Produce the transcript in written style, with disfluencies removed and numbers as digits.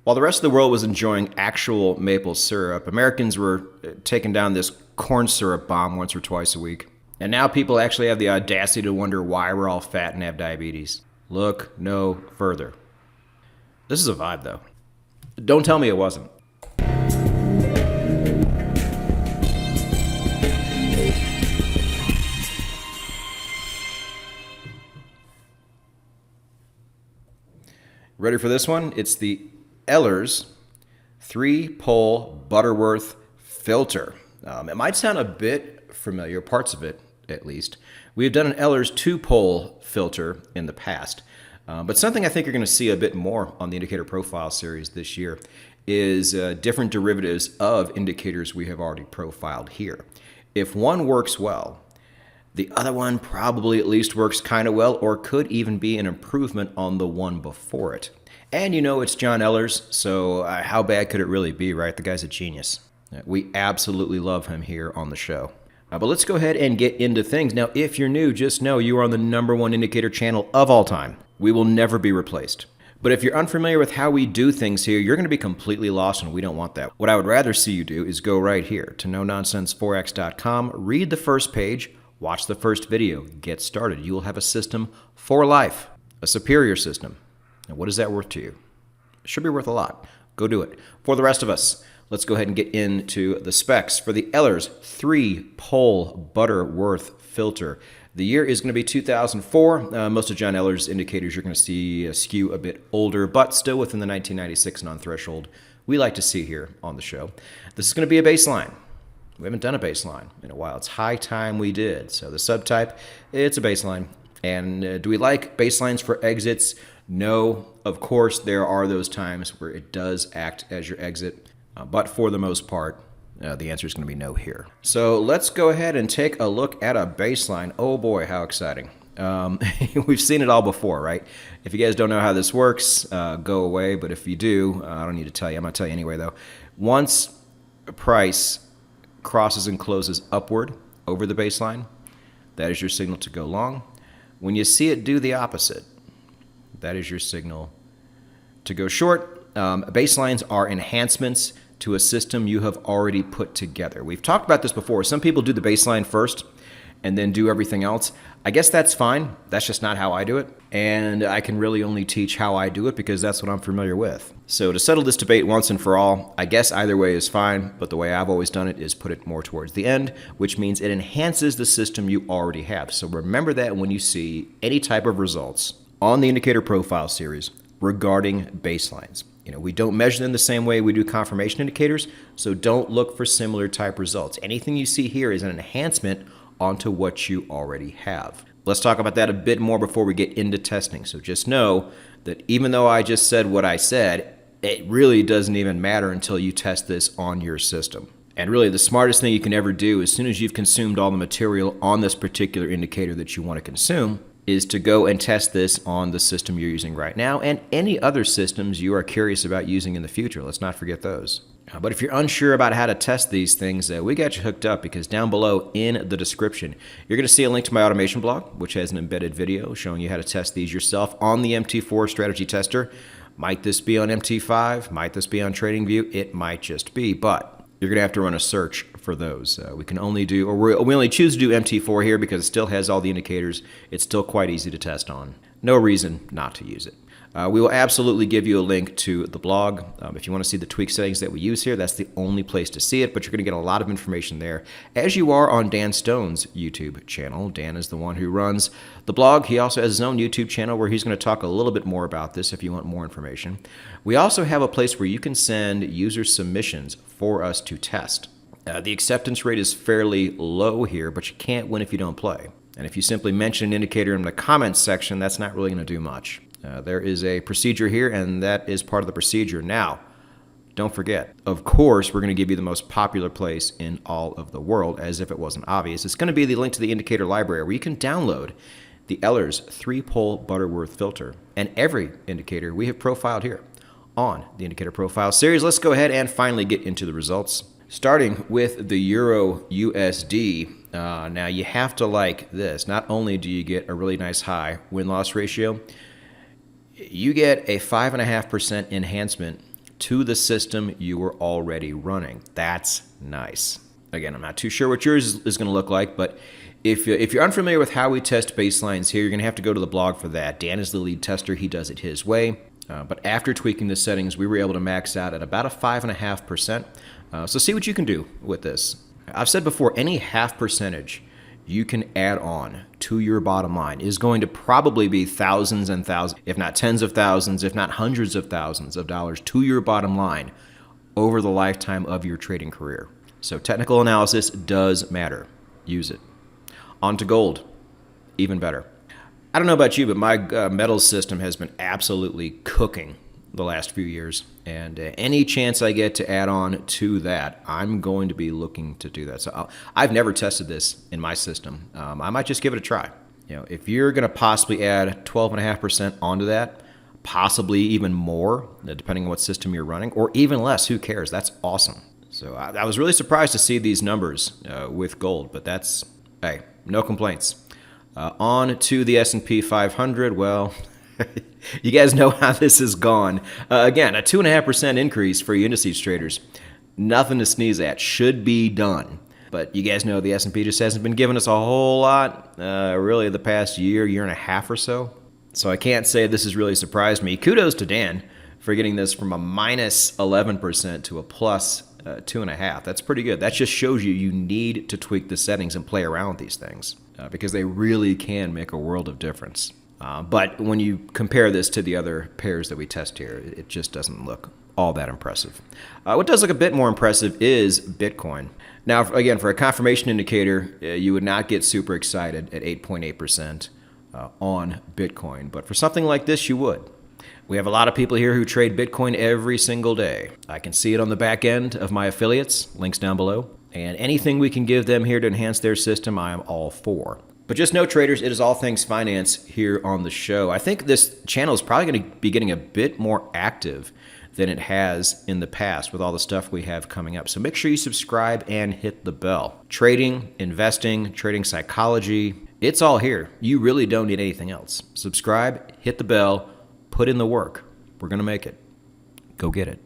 While the rest of the world was enjoying actual maple syrup, Americans were taking down this corn syrup bomb once or twice a week. And now people actually have the audacity to wonder why we're all fat and have diabetes. Look no further. This is a vibe, though. Don't tell me it wasn't. Ready for this one? It's the Ehlers 3-Pole Butterworth Filter. It might sound a bit familiar, parts of it at least. We have done an Ehlers 2-Pole filter in the past, but something I think you're going to see a bit more on the Indicator Profile series this year is different derivatives of indicators we have already profiled here. If one works well, the other one probably at least works kind of well, or could even be an improvement on the one before it. And you know it's John Ehlers, so how bad could it really be, right? The guy's a genius. We absolutely love him here on the show. But let's go ahead and get into things. Now, if you're new, just know you are on the #1 indicator channel of all time. We will never be replaced. But if you're unfamiliar with how we do things here, you're going to be completely lost, and we don't want that. What I would rather see you do is go right here to nononsenseforex.com, read the first page, watch the first video, get started. You will have a system for life, a superior system. And what is that worth to you? It should be worth a lot. Go do it. For the rest of us, let's go ahead and get into the specs for the Ehlers 3-Pole Butterworth Filter. The year is going to be 2004. Most of John Ehler's indicators you're going to see skew a bit older, but still within the 1996 non-threshold we like to see here on the show. This is going to be a baseline. We haven't done a baseline in a while. It's high time we did. So the subtype, it's a baseline. And do we like baselines for exits? No. Of course, there are those times where it does act as your exit. But for the most part, the answer is going to be no here. So let's go ahead and take a look at a baseline. Oh boy, how exciting. We've seen it all before, right? If you guys don't know how this works, go away. But if you do, I don't need to tell you. I'm going to tell you anyway, though. Once a price crosses and closes upward over the baseline, that is your signal to go long. When you see it do the opposite, that is your signal to go short. Baselines are enhancements to a system you have already put together. We've talked about this before. Some people do the baseline first and then do everything else. I guess that's fine. That's just not how I do it. And I can really only teach how I do it because that's what I'm familiar with. So to settle this debate once and for all, I guess either way is fine, but the way I've always done it is put it more towards the end, which means it enhances the system you already have. So remember that when you see any type of results on the Indicator Profile series regarding baselines. You know, we don't measure them the same way we do confirmation indicators, so don't look for similar type results. Anything you see here is an enhancement onto what you already have. Let's talk about that a bit more before we get into testing. So just know that even though I just said what I said, it really doesn't even matter until you test this on your system. And really the smartest thing you can ever do as soon as you've consumed all the material on this particular indicator that you want to consume is to go and test this on the system you're using right now and any other systems you are curious about using in the future. Let's not forget those. But if you're unsure about how to test these things, we got you hooked up because down below in the description, you're going to see a link to my automation blog, which has an embedded video showing you how to test these yourself on the MT4 strategy tester. Might this be on MT5? Might this be on TradingView? It might just be, but you're going to have to run a search for those. We can only do, or we only choose to do MT4 here because it still has all the indicators. It's still quite easy to test on. No reason not to use it. We will absolutely give you a link to the blog. If you want to see the tweak settings that we use here, that's the only place to see it, but you're going to get a lot of information there, as you are on Dan Stone's YouTube channel. Dan is the one who runs the blog. He also has his own YouTube channel where he's going to talk a little bit more about this if you want more information. We also have a place where you can send user submissions for us to test. The acceptance rate is fairly low here, but you can't win if you don't play. And if you simply mention an indicator in the comments section, that's not really going to do much. There is a procedure here, and that is part of the procedure. Now, don't forget, of course, we're going to give you the most popular place in all of the world, as if it wasn't obvious. It's going to be the link to the indicator library, where you can download the Ehlers 3-Pole Butterworth Filter and every indicator we have profiled here on the Indicator Profile series. Let's go ahead and finally get into the results. Starting with the EURUSD, now you have to like this. Not only do you get a really nice high win-loss ratio, you get a 5.5% enhancement to the system you were already running. That's nice. Again, I'm not too sure what yours is going to look like, but if you're unfamiliar with how we test baselines here, you're going to have to go to the blog for that. Dan is the lead tester. He does it his way. But after tweaking the settings, we were able to max out at about a 5.5%. So see what you can do with this. I've said before, any half percentage you can add on to your bottom line is going to probably be thousands and thousands, if not tens of thousands, if not hundreds of thousands of dollars to your bottom line over the lifetime of your trading career. So technical analysis does matter. Use it. On to gold. Even better. I don't know about you, but my metals system has been absolutely cooking the last few years. And any chance I get to add on to that, I'm going to be looking to do that. So I've never tested this in my system. I might just give it a try. If you're going to possibly add 12.5% onto that, possibly even more, depending on what system you're running, or even less, who cares? That's awesome. So I was really surprised to see these numbers with gold, but that's, hey, no complaints. On to the S&P 500. Well, you guys know how this has gone. Again, a 2.5% increase for you indices traders. Nothing to sneeze at. Should be done. But you guys know the S&P just hasn't been giving us a whole lot, really, the past year and a half or so. So I can't say this has really surprised me. Kudos to Dan for getting this from a minus 11% to a plus 2.5%. That's pretty good. That just shows you need to tweak the settings and play around with these things because they really can make a world of difference. But when you compare this to the other pairs that we test here, it just doesn't look all that impressive. What does look a bit more impressive is Bitcoin. Now, again, for a confirmation indicator, you would not get super excited at 8.8% on Bitcoin. But for something like this, you would. We have a lot of people here who trade Bitcoin every single day. I can see it on the back end of my affiliates, links down below. And anything we can give them here to enhance their system, I am all for. But just know, traders, it is all things finance here on the show. I think this channel is probably going to be getting a bit more active than it has in the past with all the stuff we have coming up. So make sure you subscribe and hit the bell. Trading, investing, trading psychology, it's all here. You really don't need anything else. Subscribe, hit the bell, put in the work. We're going to make it. Go get it.